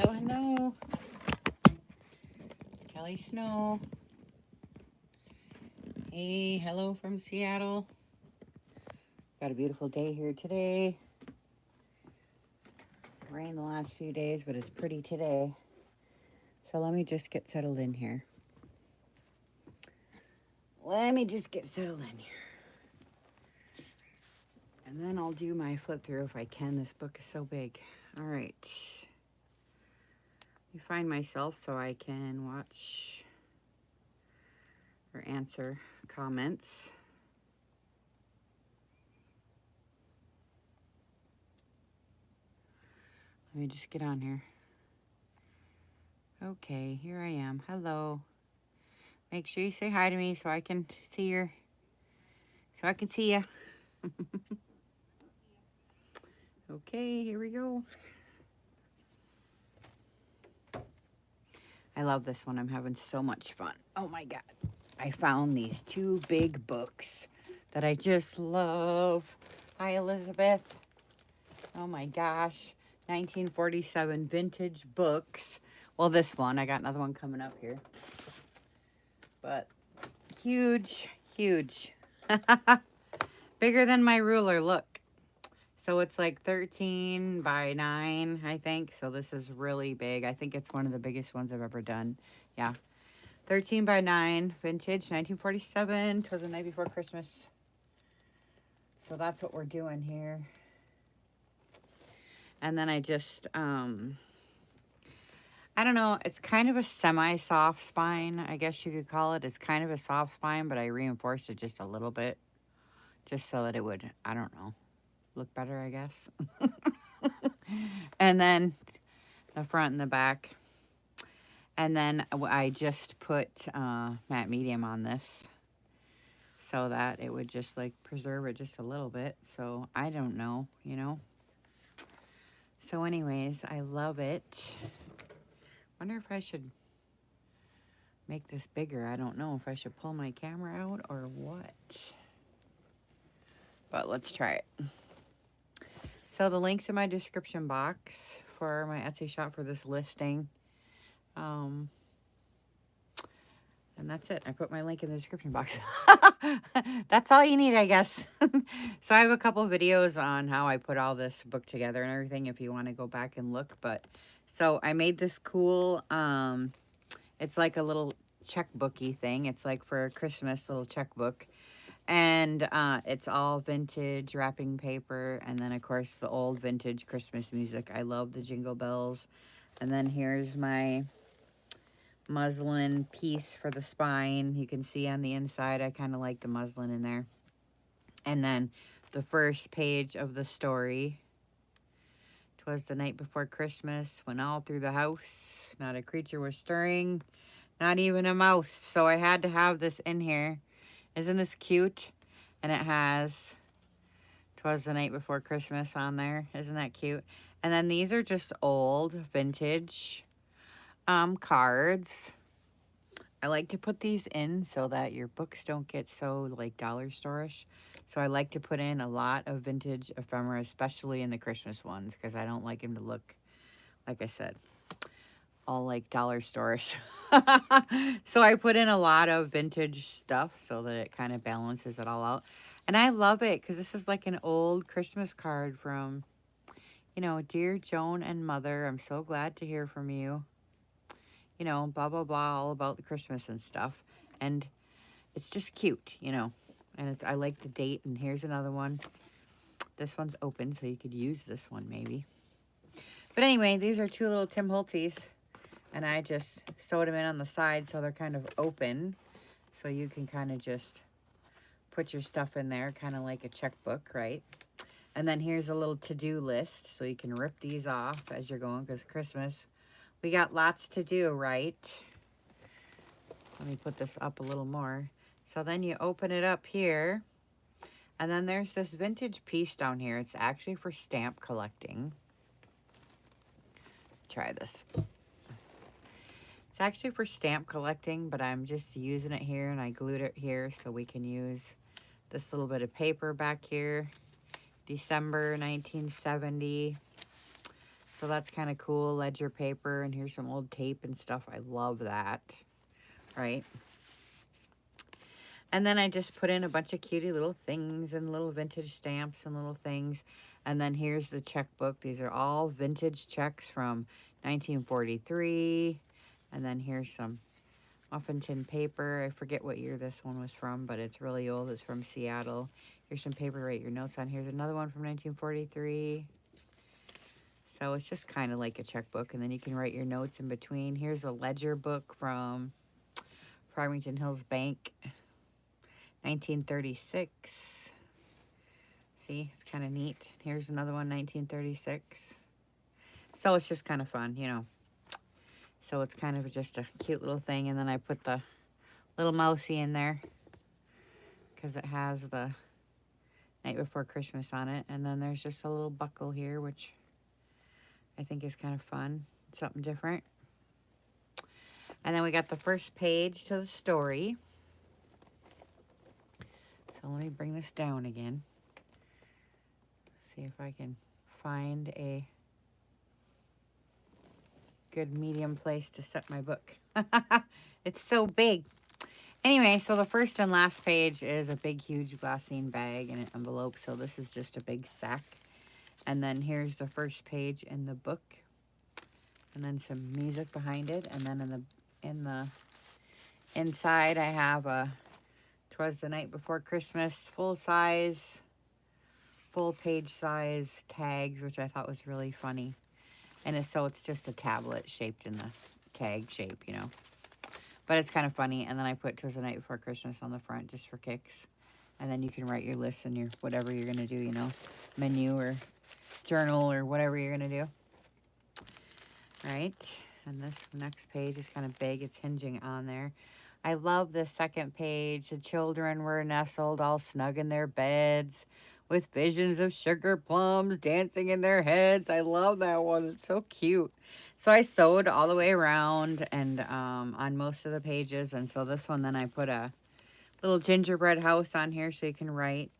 Hello, hello. It's Kelly Snow. Hey, hello from Seattle. Got a beautiful day here today. Rain the last few days, but it's pretty today. So let me just get settled in here. And then I'll do my flip through if I can. This book is so big. All right. Let me find myself so I can watch or answer comments. Let me just get on here. Okay, here I am. Hello. Make sure you say hi to me so I can see you. Okay, here we go. I love this one. I'm having so much fun. Oh my God. I found these two big books that I just love. Hi, Elizabeth. Oh my gosh. 1947 vintage books. Well, this one. I got another one coming up here. But huge, huge. Bigger than my ruler. Look. So it's like 13 by 9, I think. So this is really big. I think it's one of the biggest ones I've ever done. Yeah. 13 by 9, vintage, 1947. 'Twas the night before Christmas. So that's what we're doing here. And then I just, I don't know. It's kind of a semi-soft spine, I guess you could call it. It's kind of a soft spine, but I reinforced it just a little bit. Just so that it would, I don't know, look better, I guess. And then the front and the back. And then I just put matte medium on this so that it would just like preserve it just a little bit. So I don't know, you know. So anyways, I love it. Wonder if I should make this bigger. I don't know if I should pull my camera out or what. But let's try it. So the link's in my description box for my Etsy shop for this listing. And that's it. I put my link in the description box. That's all you need, I guess. So I have a couple videos on how I put all this book together and everything if you want to go back and look. But so I made this cool, it's like a little checkbooky thing. It's like for a Christmas little checkbook. And it's all vintage wrapping paper. And then, of course, the old vintage Christmas music. I love the Jingle Bells. And then here's my muslin piece for the spine. You can see on the inside, I kind of like the muslin in there. And then the first page of the story. 'Twas the night before Christmas, when all through the house, not a creature was stirring, not even a mouse. So I had to have this in here. Isn't this cute? And it has 'Twas the night before Christmas on there. Isn't that cute? And then these are just old vintage cards. I like to put these in so that your books don't get so like dollar store-ish. So I like to put in a lot of vintage ephemera, especially in the Christmas ones, because I don't like them to look, like I said, all like dollar store-ish. So I put in a lot of vintage stuff so that it kind of balances it all out. And I love it because this is like an old Christmas card from, you know, Dear Joan and Mother, I'm so glad to hear from you. You know, blah, blah, blah, all about the Christmas and stuff. And it's just cute, you know. And it's I like the date. And here's another one. This one's open, so you could use this one maybe. But anyway, these are two little Tim Holtzes. And I just sewed them in on the side so they're kind of open. So you can kind of just put your stuff in there, kind of like a checkbook, right? And then here's a little to-do list. So you can rip these off as you're going, because Christmas, we got lots to do, right? Let me put this up a little more. So then you open it up here. And then there's this vintage piece down here. It's actually for stamp collecting. Try this. It's actually for stamp collecting, but I'm just using it here, and I glued it here so we can use this little bit of paper back here. December 1970. So that's kind of cool. Ledger paper, and here's some old tape and stuff. I love that, right? And then I just put in a bunch of cutie little things and little vintage stamps and little things. And then here's the checkbook. These are all vintage checks from 1943. And then here's some muffin tin paper. I forget what year this one was from, but it's really old. It's from Seattle. Here's some paper to write your notes on. Here's another one from 1943. So it's just kind of like a checkbook, and then you can write your notes in between. Here's a ledger book from Farmington Hills Bank, 1936. See, it's kind of neat. Here's another one, 1936. So it's just kind of fun, you know. So it's kind of just a cute little thing. And then I put the little mousey in there because it has the Night Before Christmas on it. And then there's just a little buckle here, which I think is kind of fun. Something different. And then we got the first page to the story. So let me bring this down again. See if I can find a good medium place to set my book. It's so big. Anyway, so the first and last page is a big, huge glassine bag and an envelope. So this is just a big sack. And then here's the first page in the book. And then some music behind it. And then in the inside, I have a Twas the Night Before Christmas full page size tags, which I thought was really funny. And it's just a tablet shaped in the tag shape, you know. But it's kind of funny. And then I put Twas the Night Before Christmas on the front just for kicks. And then you can write your list and your whatever you're going to do, you know, menu or journal or whatever you're going to do. All right. And this next page is kind of big. It's hinging on there. I love this second page. The children were nestled all snug in their beds with visions of sugar plums dancing in their heads. I love that one. It's so cute. So I sewed all the way around and on most of the pages. And so this one, then I put a little gingerbread house on here so you can write.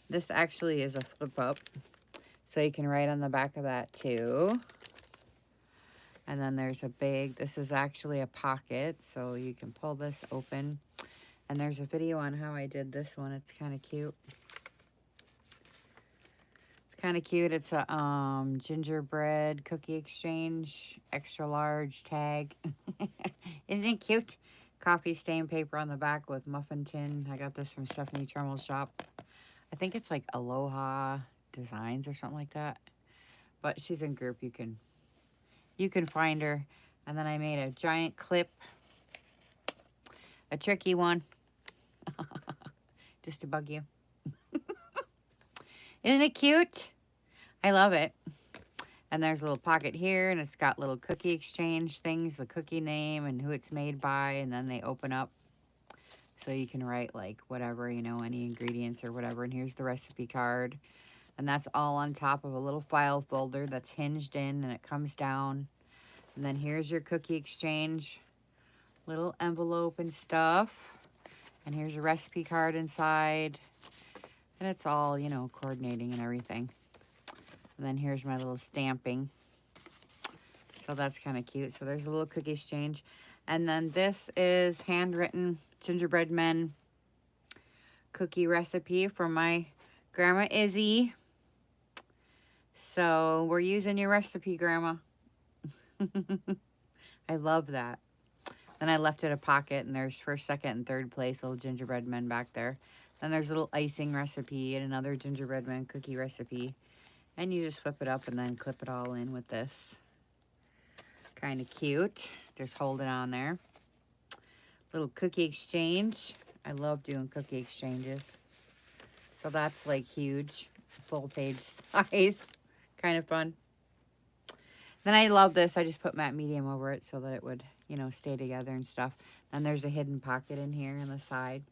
This actually is a flip up. So you can write on the back of that too. And then there's this is actually a pocket, so you can pull this open. And there's a video on how I did this one. It's kind of cute. It's kind of cute. It's a gingerbread cookie exchange, extra large tag. Isn't it cute? Coffee stain paper on the back with muffin tin. I got this from Stephanie Trummel's shop. I think it's like Aloha Designs or something like that. But she's in group. You can find her. And then I made a giant clip. A tricky one. Just to bug you. Isn't it cute? I love it. And there's a little pocket here, and it's got little cookie exchange things, the cookie name and who it's made by, and then they open up. So you can write like whatever, you know, any ingredients or whatever. And here's the recipe card. And that's all on top of a little file folder that's hinged in, and it comes down. And then here's your cookie exchange little envelope and stuff. And here's a recipe card inside. And it's all, you know, coordinating and everything. And then here's my little stamping. So that's kind of cute. So there's a little cookie exchange. And then this is handwritten gingerbread men cookie recipe from my Grandma Izzy. So we're using your recipe, Grandma. I love that. Then I left it a pocket, and there's first, second, and third place little gingerbread men back there. Then there's a little icing recipe and another gingerbread man cookie recipe. And you just flip it up and then clip it all in with this. Kind of cute. Just hold it on there. Little cookie exchange. I love doing cookie exchanges. So that's like huge. Full page size. Kind of fun. Then I love this. I just put matte medium over it so that it would, you know, stay together and stuff. And there's a hidden pocket in here on the side.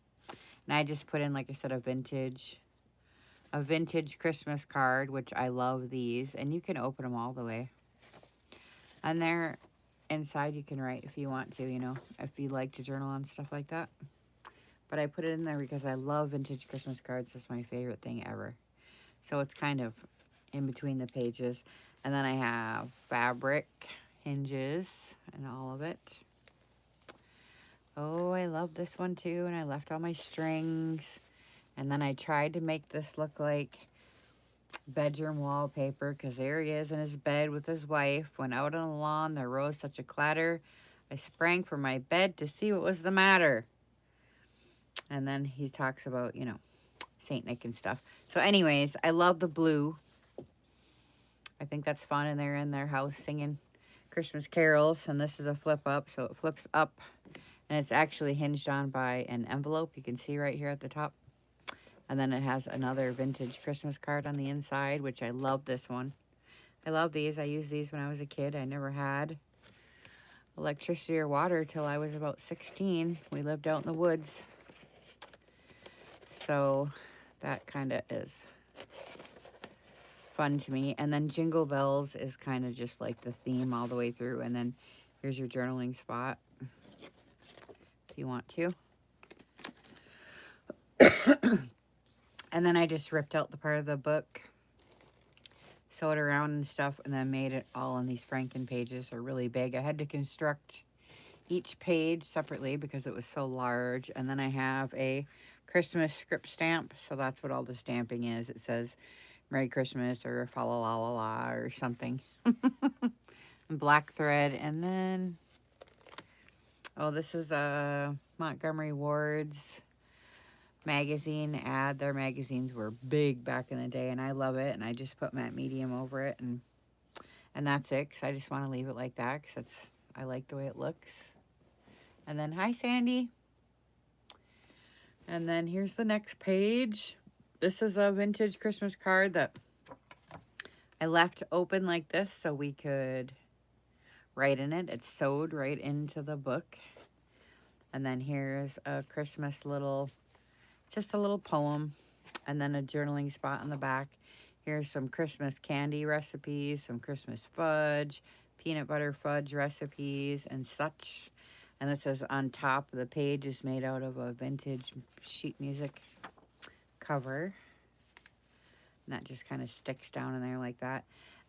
And I just put in, like I said, a vintage Christmas card, which I love these. And you can open them all the way. And there inside you can write if you want to, you know, if you like to journal on stuff like that. But I put it in there because I love vintage Christmas cards. It's my favorite thing ever. So it's kind of in between the pages. And then I have fabric hinges and all of it. Oh, I love this one too. And I left all my strings. And then I tried to make this look like bedroom wallpaper, because there he is in his bed with his wife. Went out on the lawn, there rose such a clatter. I sprang from my bed to see what was the matter. And then he talks about, you know, Saint Nick and stuff. So anyways, I love the blue. I think that's fun, and they're in their house singing Christmas carols. And this is a flip up, so it flips up, and it's actually hinged on by an envelope. You can see right here at the top. And then it has another vintage Christmas card on the inside, which I love this one. I love these. I used these when I was a kid. I never had electricity or water till I was about 16. We lived out in the woods. So that kind of is fun to me. And then Jingle Bells is kind of just like the theme all the way through. And then here's your journaling spot if you want to. And then I just ripped out the part of the book, sewed around and stuff, and then made it all in these Franken pages. Are really big. I had to construct each page separately because it was so large. And then I have a Christmas script stamp, so that's what all the stamping is. It says Merry Christmas or fa la la la la or something. Black thread. And then, oh, this is a Montgomery Ward's magazine ad. Their magazines were big back in the day, and I love it. And I just put matte medium over it, and that's it, because I just want to leave it like that, because I like the way it looks. And then, hi Sandy. And then here's the next page. This is a vintage Christmas card that I left open like this so we could write in it. It's sewed right into the book. And then here's a Christmas little, just a little poem, and then a journaling spot on the back. Here's some Christmas candy recipes, some Christmas fudge, peanut butter fudge recipes, and such. And it says on top of the page is made out of a vintage sheet music cover. And that just kind of sticks down in there like that.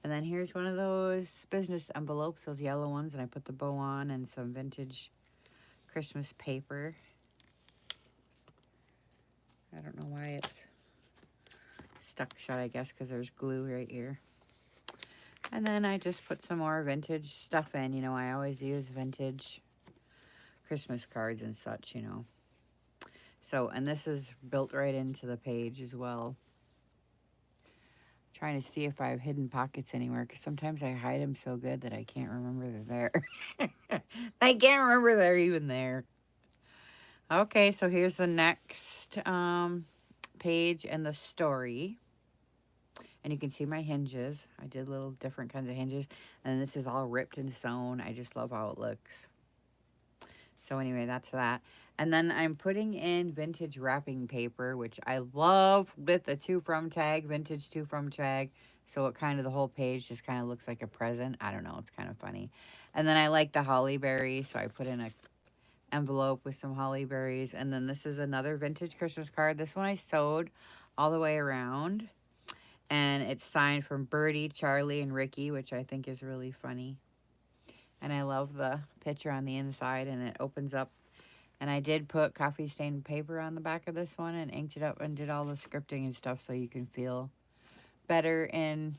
And then here's one of those business envelopes, those yellow ones, and I put the bow on and some vintage Christmas paper. I don't know why it's stuck shut, I guess, because there's glue right here. And then I just put some more vintage stuff in. You know, I always use vintage Christmas cards and such, you know. So, and this is built right into the page as well. I'm trying to see if I have hidden pockets anywhere, because sometimes I hide them so good that I can't remember they're there. I can't remember they're even there. Okay, so here's the next page and the story. And you can see my hinges. I did little different kinds of hinges. And this is all ripped and sewn. I just love how it looks. So anyway, that's that. And then I'm putting in vintage wrapping paper, which I love, with the to from tag, vintage to from tag. So it kind of, the whole page just kind of looks like a present. I don't know, it's kind of funny. And then I like the holly berry, so I put in a envelope with some holly berries. And then this is another vintage Christmas card. This one I sewed all the way around, and it's signed from Birdie, Charlie, and Ricky, which I think is really funny. And I love the picture on the inside, and it opens up. And I did put coffee stained paper on the back of this one and inked it up and did all the scripting and stuff, so you can feel better in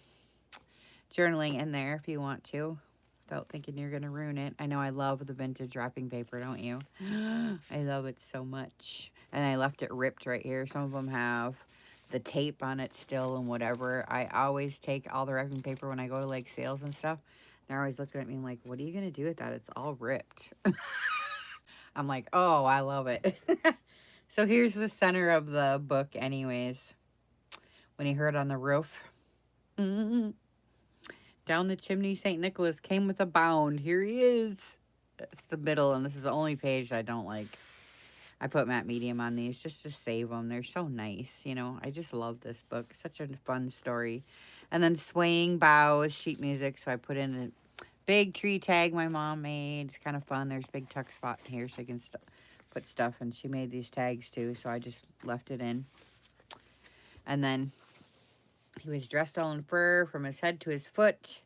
journaling in there if you want to, without thinking you're going to ruin it. I know I love the vintage wrapping paper, don't you? I love it so much. And I left it ripped right here. Some of them have the tape on it still and whatever. I always take all the wrapping paper when I go to like sales and stuff. They're always looking at me like, what are you going to do with that? It's all ripped. I'm like, oh, I love it. So here's the center of the book anyways. When he heard on the roof. Down the chimney, St. Nicholas came with a bound. Here he is. It's the middle, and this is the only page I don't like. I put matte medium on these just to save them. They're so nice, you know. I just love this book. Such a fun story. And then swaying boughs, sheet music. So I put in a big tree tag my mom made. It's kind of fun. There's a big tuck spot here so you can put stuff. And she made these tags too, so I just left it in. And then He was dressed all in fur from his head to his foot,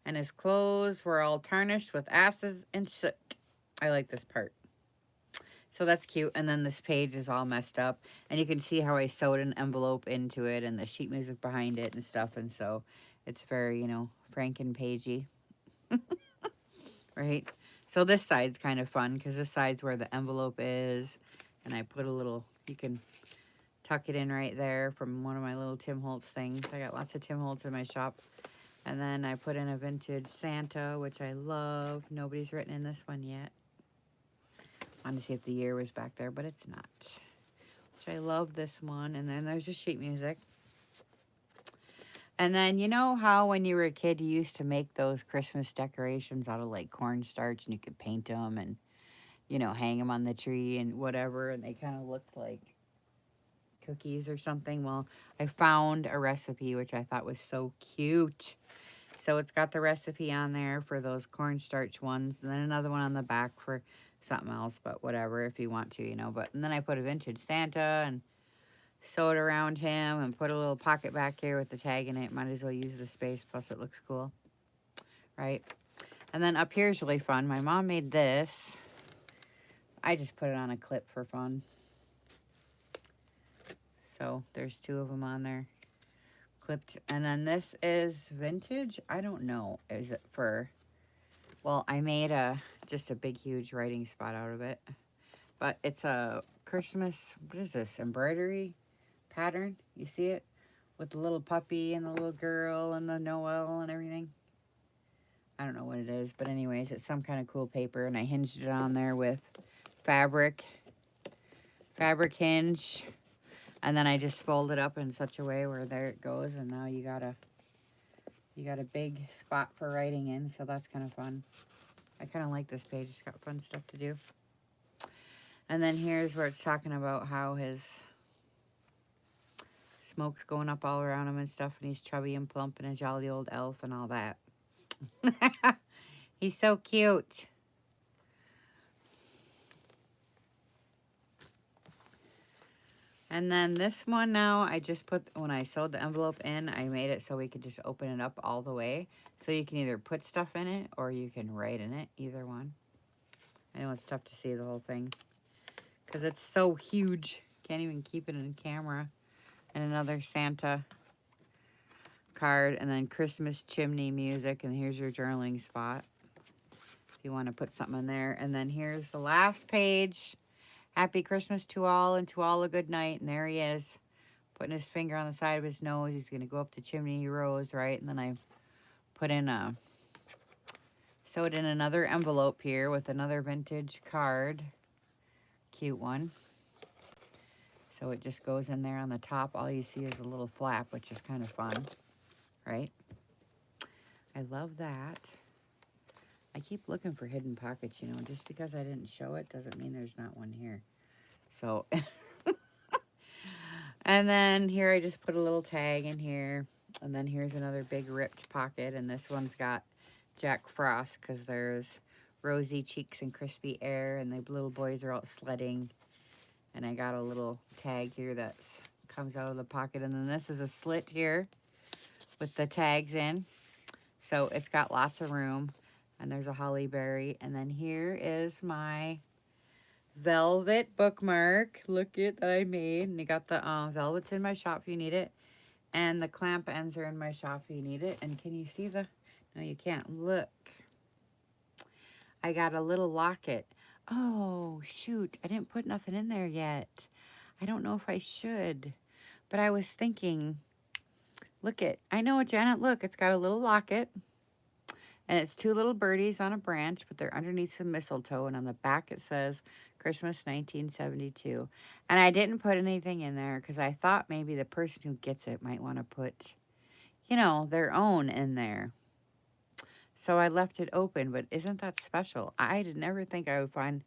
and his clothes were all tarnished with ashes and soot. I like this part. So that's cute. And then this page is all messed up. And you can see how I sewed an envelope into it and the sheet music behind it and stuff. And so it's very, you know, Franken-pagey. Right? So this side's kind of fun because this side's where the envelope is. And I put a little, you can tuck it in right there from one of my little Tim Holtz things. I got lots of Tim Holtz in my shop. And then I put in a vintage Santa, which I love. Nobody's written in this one yet. Wanted to see if the year was back there, but it's not. Which I love this one. And then there's the sheet music. And then you know how when you were a kid you used to make those Christmas decorations out of like cornstarch and you could paint them and, you know, hang them on the tree and whatever, and they kind of looked like cookies or something? Well, I found a recipe which I thought was so cute. So it's got the recipe on there for those cornstarch ones, and then another one on the back for something else, but whatever, if you want to, you know. But and then I put a vintage Santa and sewed around him and put a little pocket back here with the tag in it. Might as well use the space, plus it looks cool, right? And then up here is really fun. My mom made this. I just put it on a clip for fun. So there's two of them on there clipped. And then this is vintage. I don't know. Is it for... Well, I made just a big, huge writing spot out of it. But it's a Christmas... What is this? Embroidery pattern. You see it? With the little puppy and the little girl and the Noel and everything. I don't know what it is. But anyways, it's some kind of cool paper. And I hinged it on there with fabric hinge. And then I just fold it up in such a way where there it goes. And now you got a big spot for writing in. So that's kind of fun. I kind of like this page. It's got fun stuff to do. And then here's where it's talking about how his smoke's going up all around him and stuff. And he's chubby and plump and a jolly old elf and all that. He's so cute. And then this one now, I just put, when I sewed the envelope in, I made it so we could just open it up all the way. So you can either put stuff in it or you can write in it, either one. I know it's tough to see the whole thing because it's so huge. Can't even keep it in camera. And another Santa card, and then Christmas chimney music. And here's your journaling spot if you want to put something in there. And then here's the last page. Happy Christmas to all, and to all a good night. And there he is, putting his finger on the side of his nose. He's going to go up the chimney. He rose, right? And then I put in sewed in another envelope here with another vintage card. Cute one. So it just goes in there on the top. All you see is a little flap, which is kind of fun, right? I love that. I keep looking for hidden pockets, you know. Just because I didn't show it doesn't mean there's not one here. So, and then here I just put a little tag in here. And then here's another big ripped pocket. And this one's got Jack Frost because there's rosy cheeks and crispy air. And the little boys are out sledding. And I got a little tag here that comes out of the pocket. And then this is a slit here with the tags in. So it's got lots of room. And there's a holly berry. And then here is my velvet bookmark. Look at that I made. And you got the velvet's in my shop if you need it. And the clamp ends are in my shop if you need it. And can you see the... No, you can't. Look. I got a little locket. Oh, shoot. I didn't put nothing in there yet. I don't know if I should. But I was thinking... Look it. I know, Janet. Look, it's got a little locket. And it's two little birdies on a branch, but they're underneath some mistletoe. And on the back it says Christmas 1972. And I didn't put anything in there because I thought maybe the person who gets it might want to put, you know, their own in there. So I left it open, but isn't that special? I did never think I would find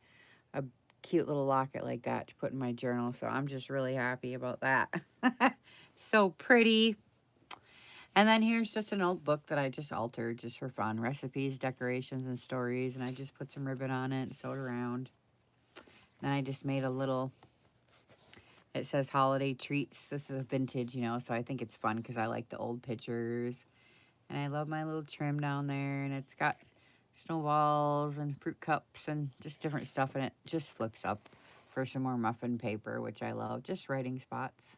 a cute little locket like that to put in my journal. So I'm just really happy about that. So pretty. And then here's just an old book that I just altered just for fun. Recipes, decorations, and stories. And I just put some ribbon on it and sewed around. Then I just made a little It says holiday treats. This is a vintage, you know, so I think it's fun because I like the old pictures. And I love my little trim down there. And it's got snowballs and fruit cups and just different stuff. And it just flips up for some more muffin paper, which I love. Just writing spots.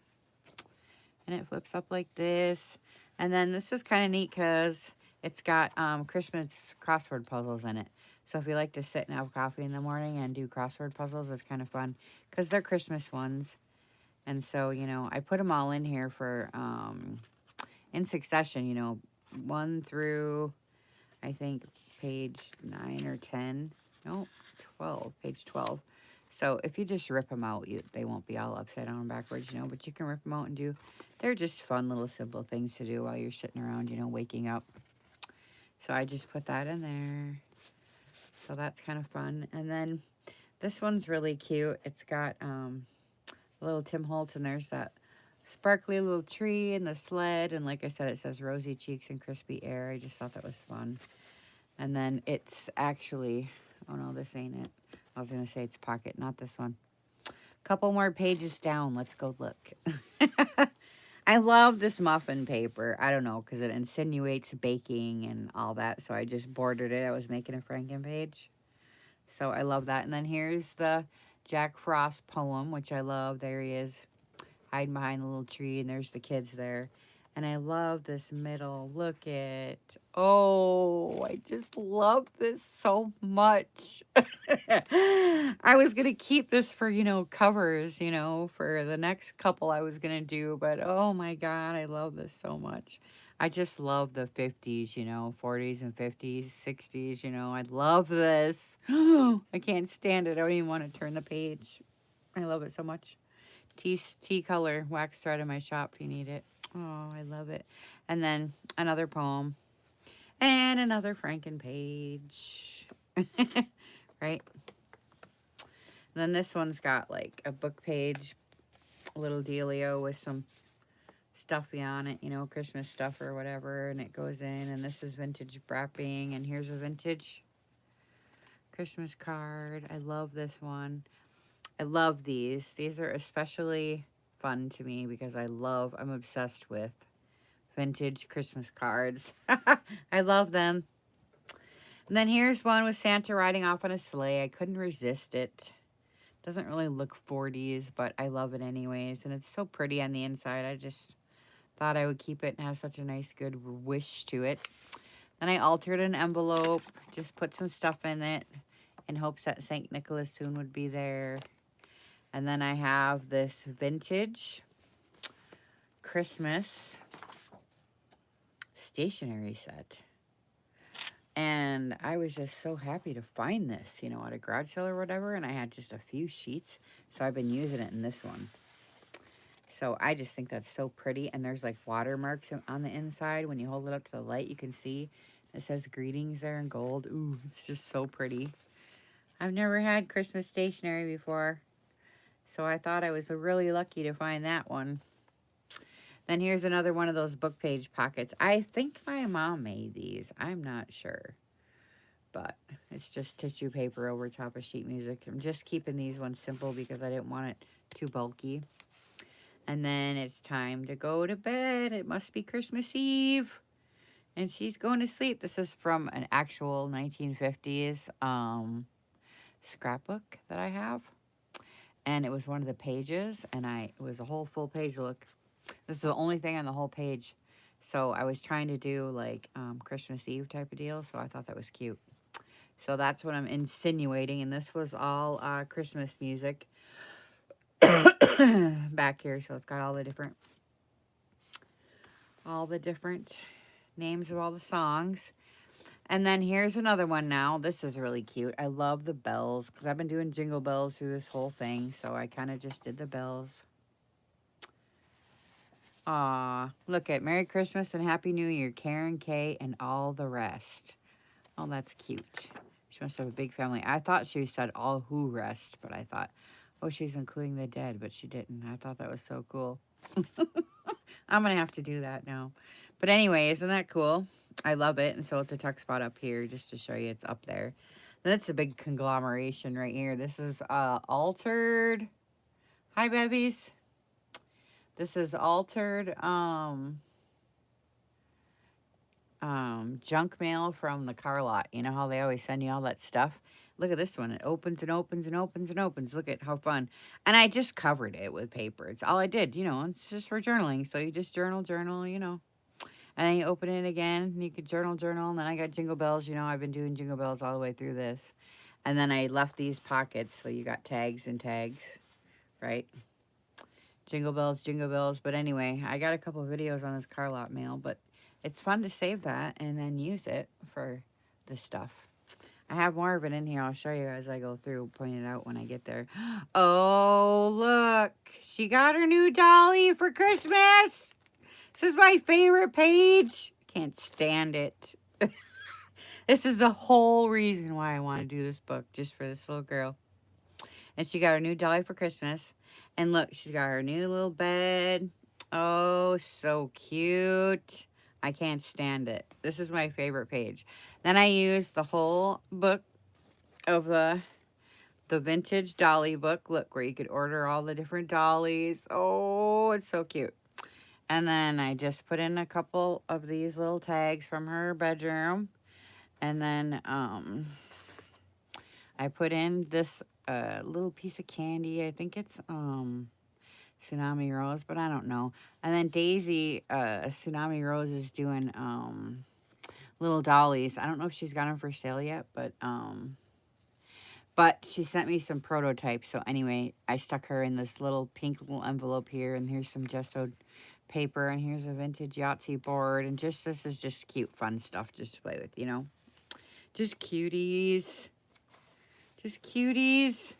And it flips up like this. And then this is kind of neat because it's got Christmas crossword puzzles in it. So if you like to sit and have coffee in the morning and do crossword puzzles, it's kind of fun because they're Christmas ones. And so, you know, I put them all in here for, in succession, you know, 1 through, I think, page 9 or 10. No, 12, page 12. So if you just rip them out, they won't be all upside down and backwards, you know, but you can rip them out and do, they're just fun little simple things to do while you're sitting around, you know, waking up. So I just put that in there. So that's kind of fun. And then this one's really cute. It's got a little Tim Holtz, and there's that sparkly little tree and the sled. And like I said, it says rosy cheeks and crispy air. I just thought that was fun. And then it's actually, oh no, this ain't it. I was going to say it's pocket, not this one. Couple more pages down. Let's go look. I love this muffin paper. I don't know, because it insinuates baking and all that. So I just bordered it. I was making a Franken page. So I love that. And then here's the Jack Frost poem, which I love. There he is, hiding behind the little tree. And there's the kids there. And I love this middle. Look at, oh, I just love this so much. I was going to keep this for, you know, covers, you know, for the next couple I was going to do. But, oh, my God, I love this so much. I just love the 50s, you know, 40s and 50s, 60s, you know. I love this. I can't stand it. I don't even want to turn the page. I love it so much. Tea color wax thread in my shop if you need it. Oh, I love it. And then another poem. And another Franken page. Right? And then this one's got like a book page, a little dealio with some stuffy on it, you know, Christmas stuff or whatever. And it goes in. And this is vintage wrapping. And here's a vintage Christmas card. I love this one. I love these. These are especially fun to me because I'm obsessed with vintage Christmas cards. I love them. And then here's one with Santa riding off on a sleigh. I couldn't resist it. Doesn't really look 40s, but I love it anyways. And it's so pretty on the inside. I just thought I would keep it and have such a nice, good wish to it. Then I altered an envelope. Just put some stuff in it in hopes that St. Nicholas soon would be there. And then I have this vintage Christmas stationery set. And I was just so happy to find this, you know, at a garage sale or whatever. And I had just a few sheets. So I've been using it in this one. So I just think that's so pretty. And there's like watermarks on the inside. When you hold it up to the light, you can see it says greetings there in gold. Ooh, it's just so pretty. I've never had Christmas stationery before. So I thought I was really lucky to find that one. Then here's another one of those book page pockets. I think my mom made these. I'm not sure. But it's just tissue paper over top of sheet music. I'm just keeping these ones simple because I didn't want it too bulky. And then it's time to go to bed. It must be Christmas Eve. And she's going to sleep. This is from an actual 1950s scrapbook that I have. And it was one of the pages, and it was a whole full page. Look, this is the only thing on the whole page. So I was trying to do like Christmas Eve type of deal, so I thought that was cute. So that's what I'm insinuating, and this was all Christmas music back here. So it's got all the different names of all the songs. And then here's another one now. This is really cute. I love the bells because I've been doing jingle bells through this whole thing. So I kind of just did the bells. Aw, look at Merry Christmas and Happy New Year, Karen, Kay, and all the rest. Oh, that's cute. She must have a big family. I thought she said all who rest, but I thought, oh, she's including the dead, but she didn't. I thought that was so cool. I'm going to have to do that now. But anyway, isn't that cool? I love it. And so it's a tuck spot up here just to show you it's up there. That's a big conglomeration right here. This is altered. Hi, babies. This is altered junk mail from the car lot. You know how they always send you all that stuff? Look at this one. It opens and opens and opens and opens. Look at how fun. And I just covered it with paper. It's all I did, you know. It's just for journaling. So you just journal, you know. And then you open it again and you could journal. And then I got jingle bells. You know, I've been doing jingle bells all the way through this. And then I left these pockets. So you got tags and tags, right? Jingle bells. But anyway, I got a couple of videos on this car lot mail, but it's fun to save that and then use it for this stuff. I have more of it in here. I'll show you as I go through, point it out when I get there. Oh, look. She got her new Dolly for Christmas. This is my favorite page. Can't stand it. This is the whole reason why I want to do this book, just for this little girl. And she got her new Dolly for Christmas. And look, she's got her new little bed. Oh, so cute. I can't stand it. This is my favorite page. Then I used the whole book of the vintage Dolly book. Look, where you could order all the different dollies. Oh, it's so cute. And then I just put in a couple of these little tags from her bedroom. And then I put in this little piece of candy. I think it's Tsunami Rose, but I don't know. And then Daisy, Tsunami Rose, is doing little dollies. I don't know if she's got them for sale yet, but she sent me some prototypes. So anyway, I stuck her in this little pink little envelope here, and here's some gessoed paper, and here's a vintage Yahtzee board, and just this is just cute, fun stuff just to play with, you know. Just cuties. Just cuties.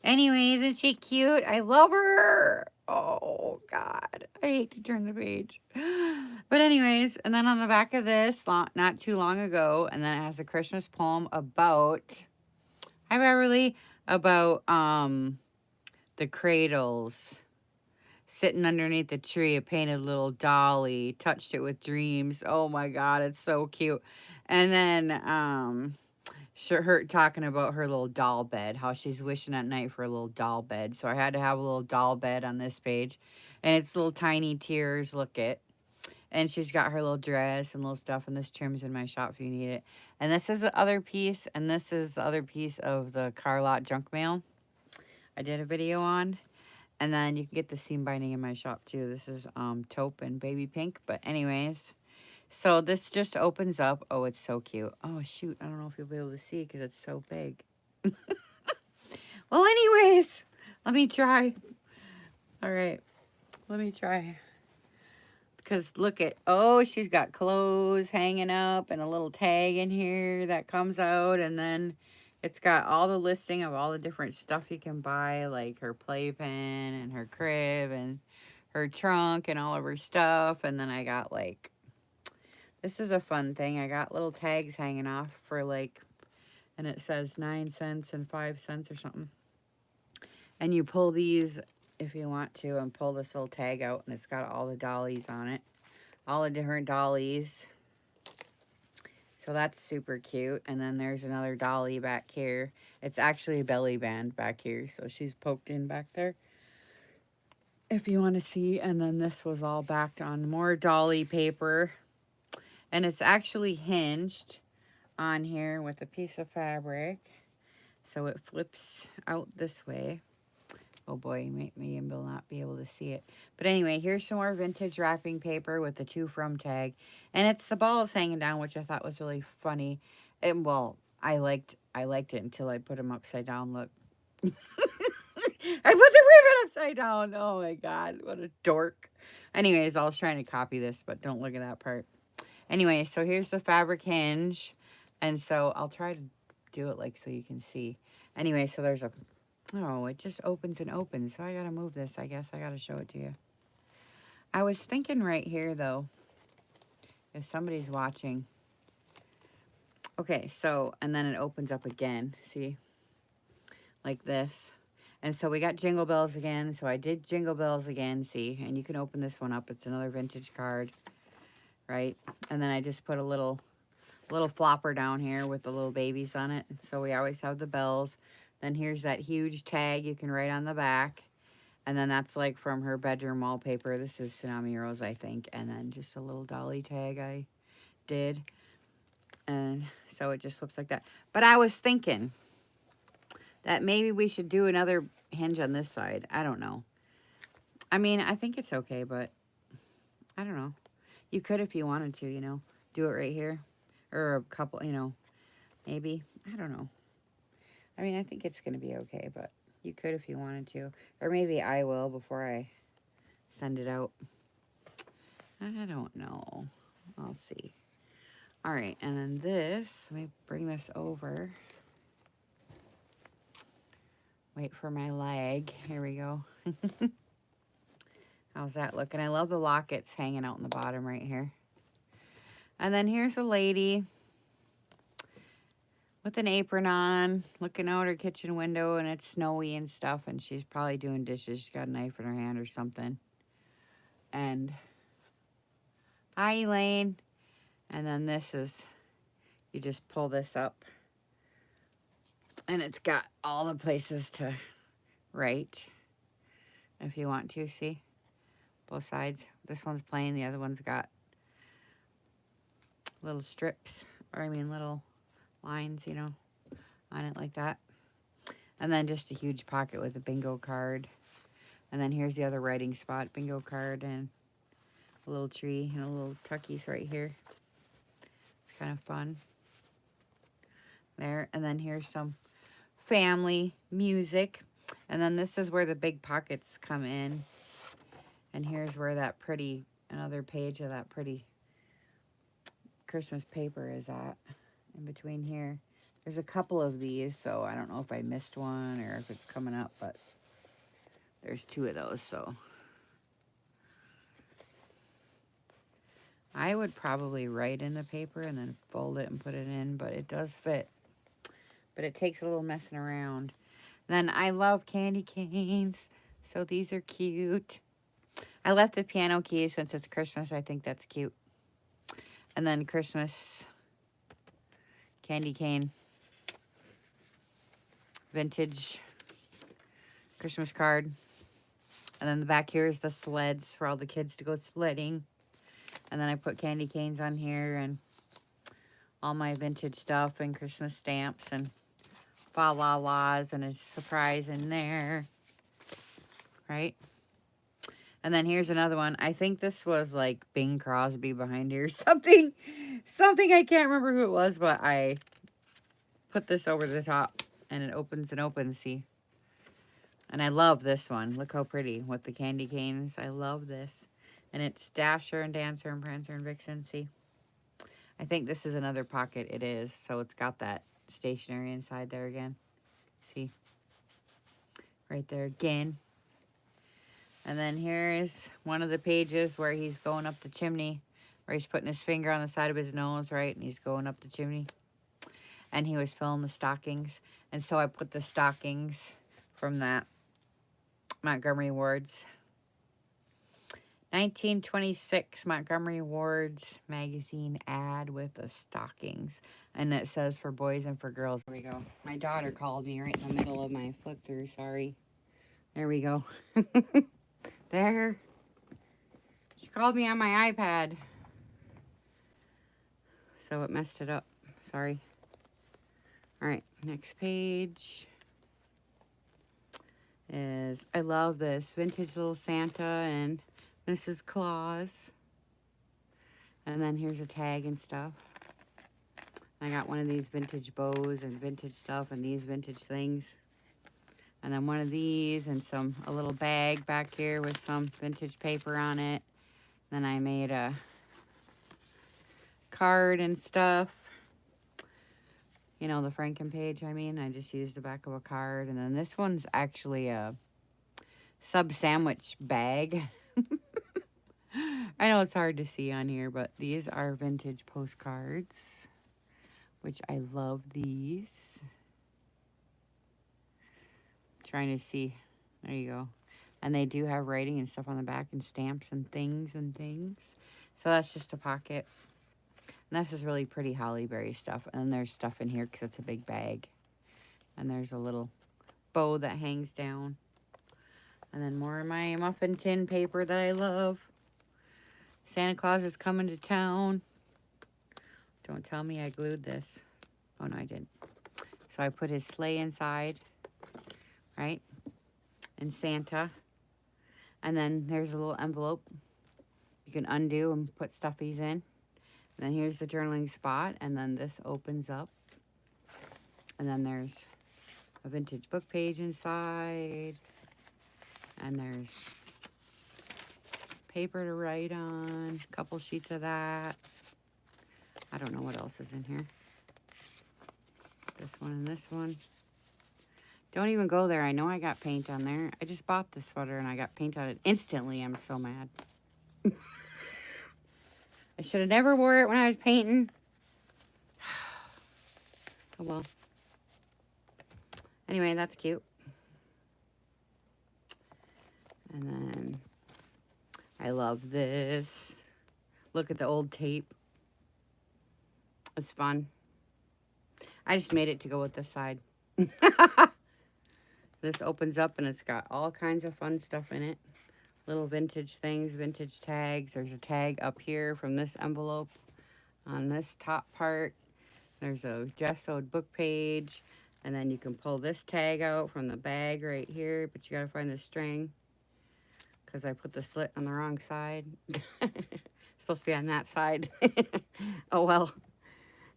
Anyway, isn't she cute? I love her. Oh, God. I hate to turn the page. But anyways, and then on the back of this, not too long ago, and then it has a Christmas poem about, hi, Beverly, about the cradles. Sitting underneath the tree, a painted little dolly. Touched it with dreams. Oh, my God. It's so cute. And then her talking about her little doll bed, how she's wishing at night for a little doll bed. So I had to have a little doll bed on this page. And it's little tiny tears, look it. And she's got her little dress and little stuff, and this trim's in my shop if you need it. And this is the other piece, and this is the other piece of the car lot junk mail I did a video on. And then you can get the seam binding in my shop too. This is taupe and baby pink. But anyways, so this just opens up. Oh, it's so cute. Oh, shoot. I don't know if you'll be able to see because it's so big. Well, anyways, let me try. All right. Let me try. Because look at, oh, she's got clothes hanging up and a little tag in here that comes out. And then it's got all the listing of all the different stuff you can buy, like her playpen and her crib and her trunk and all of her stuff. And then I got like, this is a fun thing. I got little tags hanging off for like, and it says 9 cents and 5 cents or something. And you pull these if you want to and pull this little tag out, and it's got all the dollies on it. All the different dollies. So that's super cute. And then there's another dolly back here. It's actually a belly band back here. So she's poked in back there, if you want to see. And then this was all backed on more dolly paper. And it's actually hinged on here with a piece of fabric. So it flips out this way. Oh boy, me and Bill not be able to see it. But anyway, here's some more vintage wrapping paper with the to from tag. And it's the balls hanging down, which I thought was really funny. And well, I liked it until I put them upside down. Look. I put the ribbon upside down. Oh my God, what a dork. Anyways, I was trying to copy this, but don't look at that part. Anyway, so here's the fabric hinge. And so I'll try to do it like so you can see. Anyway, so there's a, oh, it just opens and opens. So I gotta move this. I guess I gotta show it to you. I was thinking right here though, if somebody's watching. Okay, so, and then it opens up again, see? Like this. And so we got Jingle Bells again. So I did Jingle Bells again, see? And you can open this one up. It's another vintage card, right? And then I just put a little flopper down here with the little babies on it. So we always have the bells. Then here's that huge tag you can write on the back. And then that's like from her bedroom wallpaper. This is Tsunami Rose, I think. And then just a little Dolly tag I did. And so it just looks like that. But I was thinking that maybe we should do another hinge on this side. I don't know. I mean, I think it's okay, but I don't know. You could if you wanted to, you know. Do it right here. Or a couple, you know, maybe. I don't know. I mean, I think it's going to be okay, but you could if you wanted to. Or maybe I will before I send it out. I don't know. I'll see. All right, and then this, let me bring this over. Wait for my leg. Here we go. How's that looking? I love the lockets hanging out in the bottom right here. And then here's a lady with an apron on, looking out her kitchen window, and it's snowy and stuff, and she's probably doing dishes. She's got a knife in her hand or something. And hi, Elaine. And then this is, you just pull this up, and it's got all the places to write if you want to, see? Both sides. This one's plain, the other one's got little strips, or I mean little lines, you know, on it like that. And then just a huge pocket with a bingo card. And then here's the other writing spot, bingo card, and a little tree and a little tuckies right here. It's kind of fun. There, and then here's some family music. And then this is where the big pockets come in. And here's where that pretty, another page of that pretty Christmas paper is at, in between here. There's a couple of these, so I don't know if I missed one or if it's coming up, but there's two of those, so. I would probably write in the paper and then fold it and put it in, but it does fit. But it takes a little messing around. Then I love candy canes, so these are cute. I left the piano keys since it's Christmas. I think that's cute. And then Christmas candy cane. Vintage Christmas card. And then the back here is the sleds for all the kids to go sledding. And then I put candy canes on here and all my vintage stuff and Christmas stamps and fa-la-las and a surprise in there. Right? And then here's another one. I think this was like Bing Crosby behind here. Something I can't remember who it was, but I put this over the top and it opens and opens, see? And I love this one. Look how pretty with the candy canes. I love this. And it's Dasher and Dancer and Prancer and Vixen, see? I think this is another pocket. It is. So it's got that stationery inside there again. See? Right there again. And then here's one of the pages where he's going up the chimney, where he's putting his finger on the side of his nose, right? And he's going up the chimney. And he was filling the stockings. And so I put the stockings from that Montgomery Ward's 1926 Montgomery Ward's magazine ad with the stockings. And it says for boys and for girls. Here we go. My daughter called me right in the middle of my flip through, sorry. There we go. There. She called me on my iPad. So it messed it up. Sorry. All right, next page is, I love this, vintage little Santa and Mrs. Claus. And then here's a tag and stuff. I got one of these vintage bows and vintage stuff and these vintage things. And then one of these and a little bag back here with some vintage paper on it. Then I made a card and stuff. You know, the Franken page, I mean. I just used the back of a card. And then this one's actually a sub-sandwich bag. I know it's hard to see on here, but these are vintage postcards, which I love these. Trying to see. There you go. And they do have writing and stuff on the back and stamps and things. So that's just a pocket. And this is really pretty Holly Berry stuff. And then there's stuff in here because it's a big bag. And there's a little bow that hangs down. And then more of my muffin tin paper that I love. Santa Claus is coming to town. Don't tell me I glued this. Oh, no, I didn't. So I put his sleigh inside, right? And Santa. And then there's a little envelope you can undo and put stuffies in. And then here's the journaling spot. And then this opens up. And then there's a vintage book page inside. And there's paper to write on. A couple sheets of that. I don't know what else is in here. This one and this one. Don't even go there. I know I got paint on there. I just bought this sweater and I got paint on it instantly. I'm so mad. I should have never wore it when I was painting. Oh well. Anyway, that's cute. And then I love this. Look at the old tape. It's fun. I just made it to go with this side. This opens up and it's got all kinds of fun stuff in it. Little vintage things, vintage tags. There's a tag up here from this envelope on this top part. There's a gessoed book page. And then you can pull this tag out from the bag right here. But you got to find the string. Because I put the slit on the wrong side. It's supposed to be on that side. Oh well.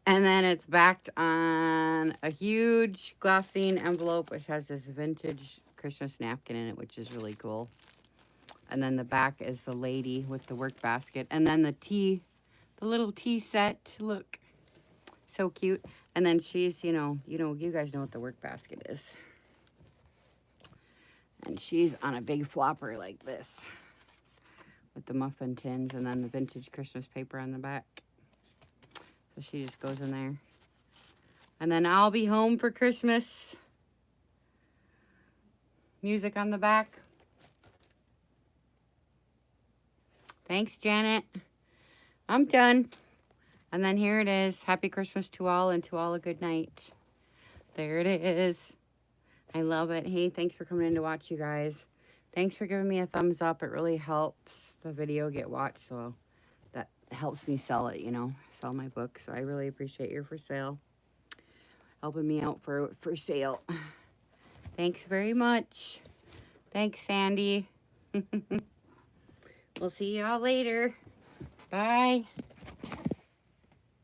And then it's backed on a huge glassine envelope, which has this vintage Christmas napkin in it, which is really cool. And then the back is the lady with the work basket. And then the little tea set. Look, so cute. And then she's, you guys know what the work basket is. And she's on a big flopper like this with the muffin tins and then the vintage Christmas paper on the back. So she just goes in there. And then I'll be home for Christmas. Music on the back. Thanks, Janet. I'm done. And then here it is. Happy Christmas to all and to all a good night. There it is. I love it. Hey, thanks for coming in to watch, you guys. Thanks for giving me a thumbs up. It really helps the video get watched, so that helps me sell it, sell my book. So I really appreciate your for sale. Helping me out for sale. Thanks very much. Thanks, Sandy. We'll see y'all later. Bye.